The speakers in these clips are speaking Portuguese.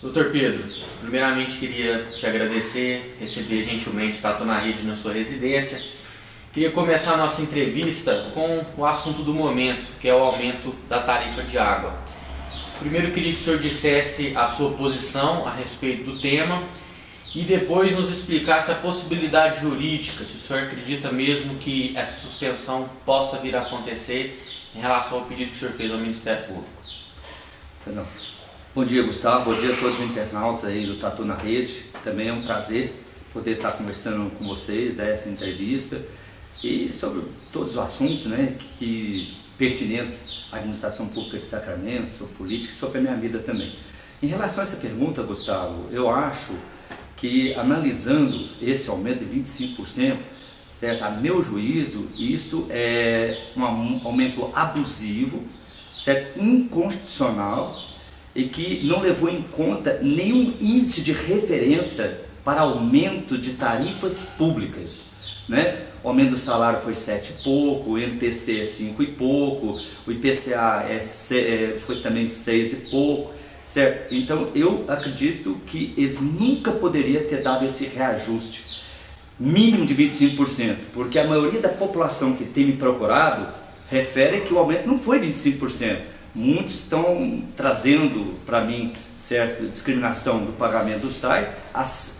Doutor Pedro, primeiramente queria te agradecer, receber gentilmente Tatu na Rede na sua residência. Queria começar a nossa entrevista com o assunto do momento, que é o aumento da tarifa de água. Primeiro queria que o senhor dissesse a sua posição a respeito do tema e depois nos explicasse a possibilidade jurídica, se o senhor acredita mesmo que essa suspensão possa vir a acontecer em relação ao pedido que o senhor fez ao Ministério Público. Pois não. Bom dia, Gustavo. Bom dia a todos os internautas aí do Tatu na Rede. Também é um prazer poder estar conversando com vocês dessa entrevista e sobre todos os assuntos, né, que pertinentes à administração pública de Sacramento, sobre política e sobre a minha vida também. Em relação a essa pergunta, Gustavo, eu acho que analisando esse aumento de 25%, certo, a meu juízo, isso é um aumento abusivo, certo, inconstitucional, e que não levou em conta nenhum índice de referência para aumento de tarifas públicas, né? O aumento do salário foi 7 e pouco, o MPC é 5 e pouco, o IPCA foi também 6 e pouco, certo? Então eu acredito que eles nunca poderiam ter dado esse reajuste mínimo de 25%, porque a maioria da população que tem me procurado refere que o aumento não foi 25%. Muitos estão trazendo para mim, certo, discriminação do pagamento do SAI,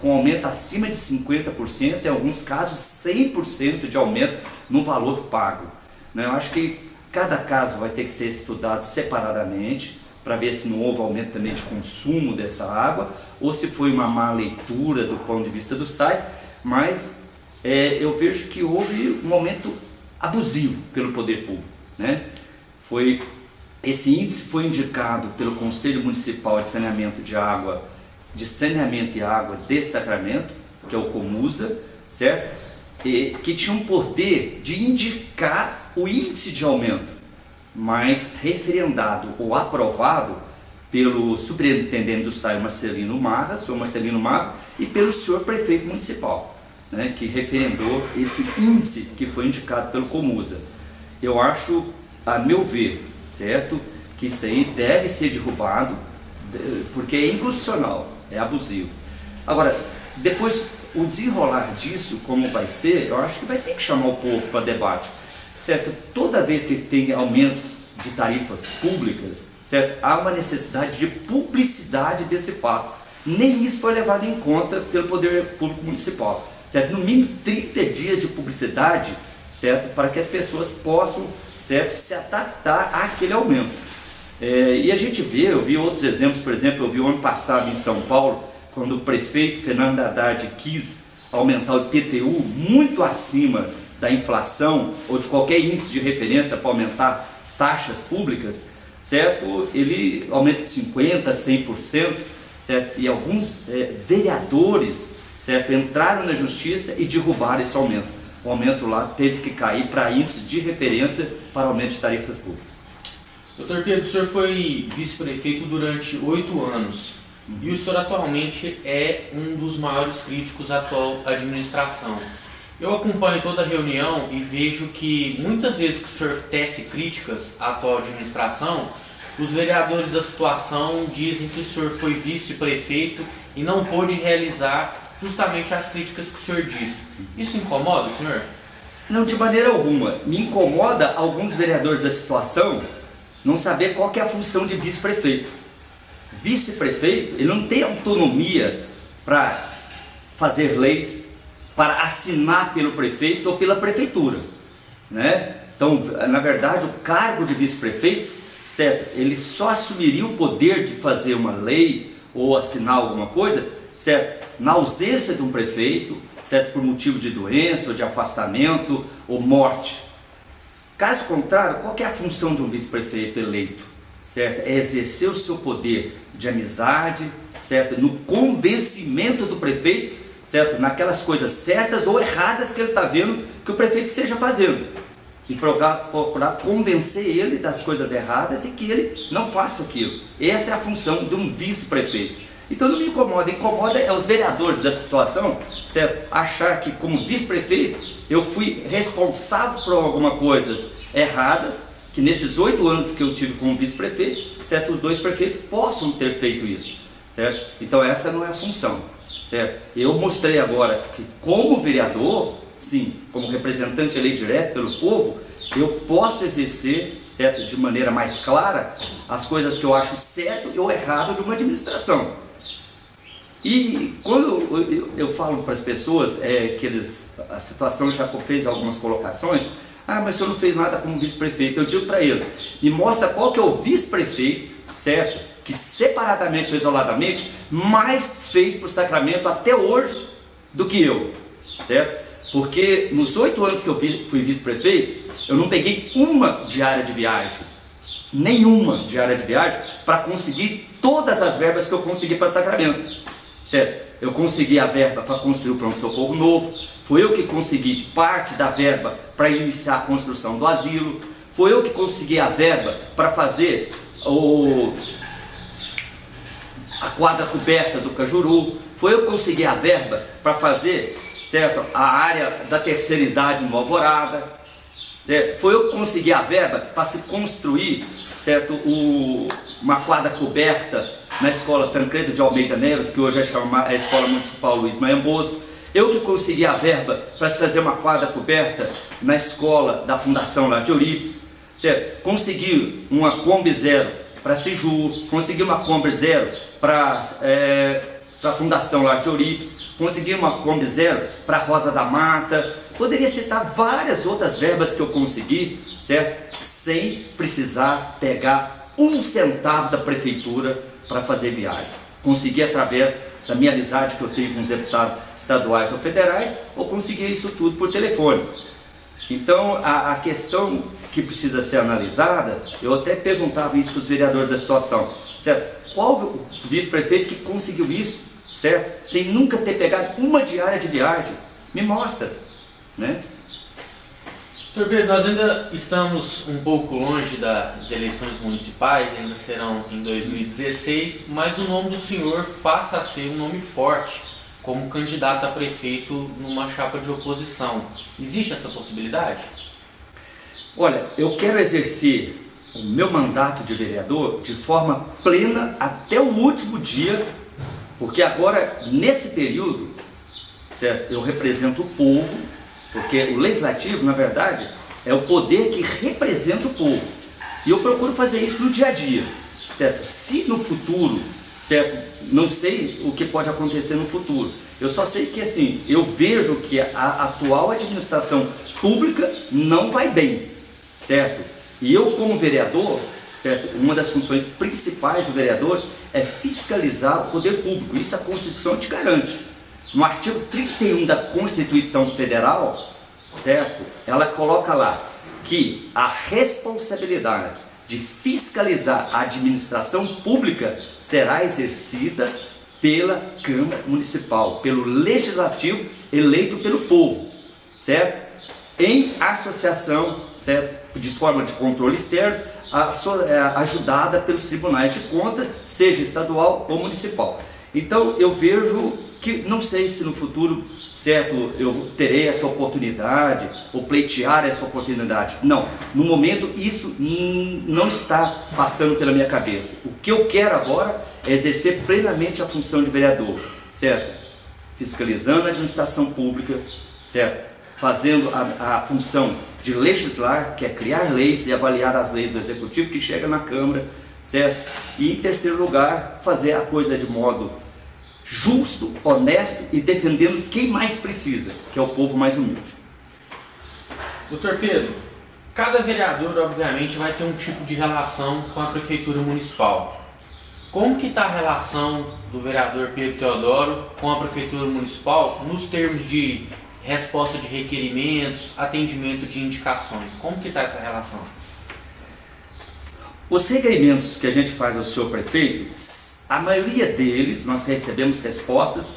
com aumento acima de 50%, em alguns casos 100% de aumento no valor pago. Eu acho que cada caso vai ter que ser estudado separadamente, para ver se não houve aumento também de consumo dessa água, ou se foi uma má leitura do ponto de vista do SAI, mas eu vejo que houve um aumento abusivo pelo poder público, né? Esse índice foi indicado pelo Conselho Municipal de Saneamento e Água de Sacramento, que é o COMUSA, certo? Que tinha um poder de indicar o índice de aumento, mas referendado ou aprovado pelo superintendente do SAI, Marcelino Marra, e pelo senhor prefeito municipal, né, que referendou esse índice que foi indicado pelo COMUSA. Eu acho, a meu ver, certo, que isso aí deve ser derrubado, porque é inconstitucional, é abusivo. Agora, depois o desenrolar disso, como vai ser, eu acho que vai ter que chamar o povo para debate, certo? Toda vez que tem aumentos de tarifas públicas, certo, há uma necessidade de publicidade desse fato. Nem isso foi levado em conta pelo Poder Público Municipal, certo? No mínimo 30 dias de publicidade, certo, para que as pessoas possam, certo, se adaptar àquele aumento. E a gente vê, eu vi outros exemplos, por exemplo, eu vi o ano passado em São Paulo, quando o prefeito Fernando Haddad quis aumentar o IPTU muito acima da inflação ou de qualquer índice de referência para aumentar taxas públicas, certo? Ele aumenta de 50% a 100%, certo? E alguns vereadores, certo, entraram na justiça e derrubaram esse aumento. O aumento lá teve que cair para índice de referência para aumento de tarifas públicas. Doutor Pedro, o senhor foi vice-prefeito durante 8 anos e o senhor atualmente é um dos maiores críticos à atual administração. Eu acompanho toda a reunião e vejo que muitas vezes que o senhor tece críticas à atual administração, os vereadores da situação dizem que o senhor foi vice-prefeito e não pôde realizar justamente as críticas que o senhor disse. Isso incomoda o senhor? Não, de maneira alguma. Me incomoda alguns vereadores da situação não saber qual que é a função de vice-prefeito. Vice-prefeito, ele não tem autonomia para fazer leis, para assinar pelo prefeito ou pela prefeitura, né? Então, na verdade, o cargo de vice-prefeito, certo, ele só assumiria o poder de fazer uma lei ou assinar alguma coisa, certo, na ausência de um prefeito, certo, por motivo de doença ou de afastamento ou morte. Caso contrário, qual que é a função de um vice-prefeito eleito? Certo? É exercer o seu poder de amizade, certo, no convencimento do prefeito, certo, naquelas coisas certas ou erradas que ele está vendo que o prefeito esteja fazendo, e procurar convencer ele das coisas erradas e que ele não faça aquilo. Essa é a função de um vice-prefeito. Então não me incomoda, é os vereadores da situação, certo, achar que como vice-prefeito eu fui responsável por algumas coisas erradas, que nesses 8 anos que eu tive como vice-prefeito, certo, os 2 prefeitos possam ter feito isso, certo? Então essa não é a função, certo? Eu mostrei agora que como vereador, sim, como representante eleito direto pelo povo, eu posso exercer, certo, de maneira mais clara as coisas que eu acho certo ou errado de uma administração. E quando eu falo para as pessoas a situação já fez algumas colocações, mas o senhor não fez nada como vice-prefeito. Eu digo para eles, me mostra qual que é o vice-prefeito, certo, que separadamente ou isoladamente mais fez por Sacramento até hoje do que eu, certo? Porque nos 8 anos que eu fui vice-prefeito, eu não peguei uma diária de viagem, nenhuma diária de viagem, para conseguir todas as verbas que eu consegui para Sacramento, certo? Eu consegui a verba para construir o pronto-socorro novo, foi eu que consegui parte da verba para iniciar a construção do asilo, foi eu que consegui a verba para fazer a quadra coberta do Cajuru, foi eu que consegui a verba para fazer, certo, a área da terceira idade no Alvorada, certo? Foi eu que consegui a verba para se construir, certo, uma quadra coberta na escola Tancredo de Almeida Neves, que hoje é chamada a Escola Municipal Luiz Mayamboso. Eu que consegui a verba para se fazer uma quadra coberta na escola da Fundação lá de Euripides, certo? Consegui uma Kombi Zero para Siju, consegui uma Kombi Zero para a Fundação lá de Euripides, consegui uma Kombi Zero para Rosa da Mata. Poderia citar várias outras verbas que eu consegui, certo? Sem precisar pegar um centavo da prefeitura para fazer viagem. Consegui através da minha amizade que eu tenho com os deputados estaduais ou federais, ou consegui isso tudo por telefone. Então a questão que precisa ser analisada, eu até perguntava isso para os vereadores da situação, certo? Qual o vice-prefeito que conseguiu isso, certo? Sem nunca ter pegado uma diária de viagem? Me mostra, né? Doutor Pedro, nós ainda estamos um pouco longe das eleições municipais, ainda serão em 2016, mas o nome do senhor passa a ser um nome forte como candidato a prefeito numa chapa de oposição. Existe essa possibilidade? Olha, eu quero exercer o meu mandato de vereador de forma plena até o último dia, porque agora, nesse período, certo, eu represento o povo. Porque o legislativo, na verdade, é o poder que representa o povo. E eu procuro fazer isso no dia a dia, certo? Se no futuro, certo, não sei o que pode acontecer no futuro. Eu só sei que, assim, eu vejo que a atual administração pública não vai bem, certo? E eu, como vereador, certo, uma das funções principais do vereador é fiscalizar o poder público. Isso a Constituição te garante. No artigo 31 da Constituição Federal, certo, ela coloca lá que a responsabilidade de fiscalizar a administração pública será exercida pela Câmara Municipal, pelo Legislativo eleito pelo povo, certo? Em associação, certo, de forma de controle externo, ajudada pelos tribunais de contas, seja estadual ou municipal. Então eu vejo que não sei se no futuro, certo, eu terei essa oportunidade ou pleitear essa oportunidade. Não, no momento isso não está passando pela minha cabeça. O que eu quero agora é exercer plenamente a função de vereador, certo? Fiscalizando a administração pública, certo? Fazendo a função de legislar, que é criar leis e avaliar as leis do Executivo que chega na Câmara, certo? E em terceiro lugar, fazer a coisa de modo justo, honesto e defendendo quem mais precisa, que é o povo mais humilde. Doutor Pedro, cada vereador obviamente vai ter um tipo de relação com a prefeitura municipal. Como que está a relação do vereador Pedro Teodoro com a prefeitura municipal nos termos de resposta de requerimentos, atendimento de indicações? Como que está essa relação? Os requerimentos que a gente faz ao senhor prefeito, a maioria deles nós recebemos respostas,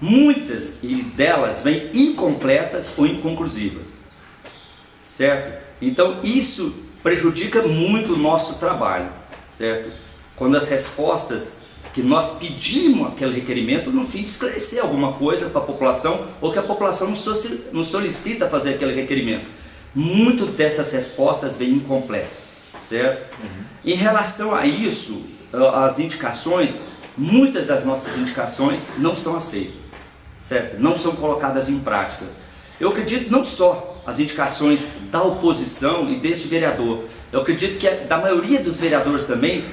muitas delas vêm incompletas ou inconclusivas, certo? Então isso prejudica muito o nosso trabalho, certo? Quando as respostas que nós pedimos aquele requerimento, no fim de esclarecer alguma coisa para a população, ou que a população nos solicita fazer aquele requerimento, muito dessas respostas vêm incompletas, certo? Em relação a isso, as indicações, muitas das nossas indicações não são aceitas, certo? Não são colocadas em práticas. Eu acredito não só as indicações da oposição e deste vereador, eu acredito que da maioria dos vereadores também,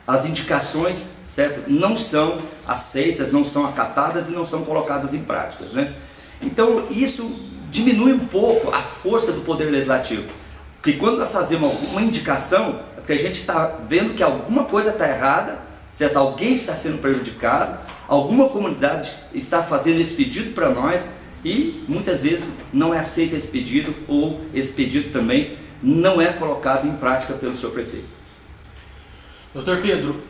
as indicações, certo, não são aceitas, não são acatadas e não são colocadas em práticas, né? Então isso diminui um pouco a força do Poder Legislativo, porque quando nós fazemos uma indicação, é porque a gente está vendo que alguma coisa está errada, certo? Alguém está sendo prejudicado, alguma comunidade está fazendo esse pedido para nós e muitas vezes não é aceito esse pedido, ou esse pedido também não é colocado em prática pelo seu prefeito. Doutor Pedro,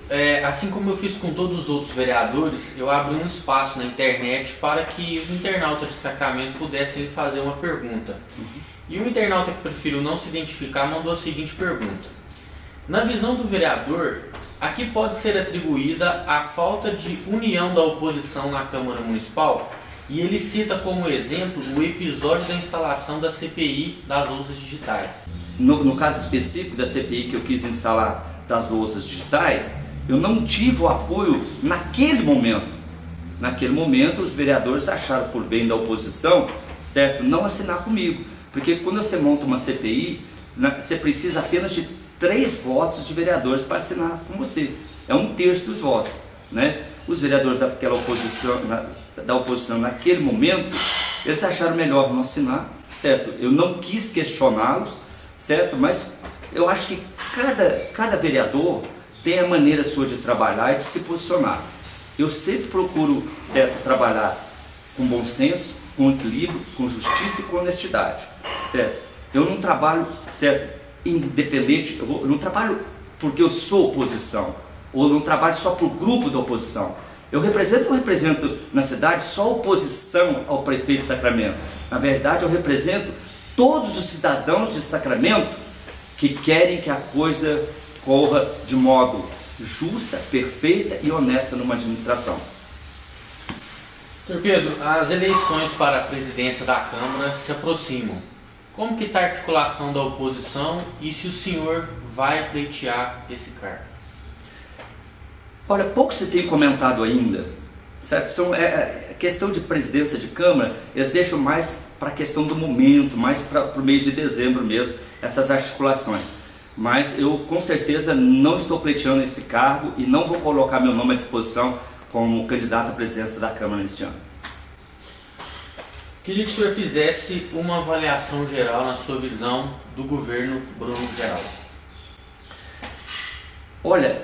assim como eu fiz com todos os outros vereadores, eu abri um espaço na internet para que os internautas de Sacramento pudessem lhe fazer uma pergunta. E o internauta que preferiu não se identificar mandou a seguinte pergunta: na visão do vereador, a que pode ser atribuída a falta de união da oposição na Câmara Municipal? E ele cita como exemplo o episódio da instalação da CPI das lousas digitais. No caso específico da CPI que eu quis instalar das lousas digitais, eu não tive o apoio naquele momento. Naquele momento, os vereadores acharam por bem da oposição, certo, não assinar comigo. Porque quando você monta uma CPI, você precisa apenas de 3 votos de vereadores para assinar com você. É 1/3 dos votos, né? Os vereadores daquela oposição, da oposição naquele momento, eles acharam melhor não assinar, certo? Eu não quis questioná-los, certo? Mas eu acho que cada vereador tem a maneira sua de trabalhar e de se posicionar. Eu sempre procuro, certo, trabalhar com bom senso, com equilíbrio, com justiça e com honestidade, certo? Eu não trabalho, certo, independente, eu não trabalho porque eu sou oposição, ou eu não trabalho só para o grupo da oposição. Eu represento na cidade só oposição ao prefeito de Sacramento. Na verdade, eu represento todos os cidadãos de Sacramento que querem que a coisa corra de modo justa, perfeita e honesta numa administração. Doutor Pedro, as eleições para a presidência da Câmara se aproximam. Como que está a articulação da oposição e se o senhor vai pleitear esse cargo? Olha, pouco se tem comentado ainda, certo? Questão de presidência de Câmara, eles deixam mais para a questão do momento, mais para o mês de dezembro mesmo, essas articulações. Mas eu com certeza não estou pleiteando esse cargo e não vou colocar meu nome à disposição como candidato à presidência da Câmara neste ano. Queria que o senhor fizesse uma avaliação geral na sua visão do governo Bruno Geraldo. Olha,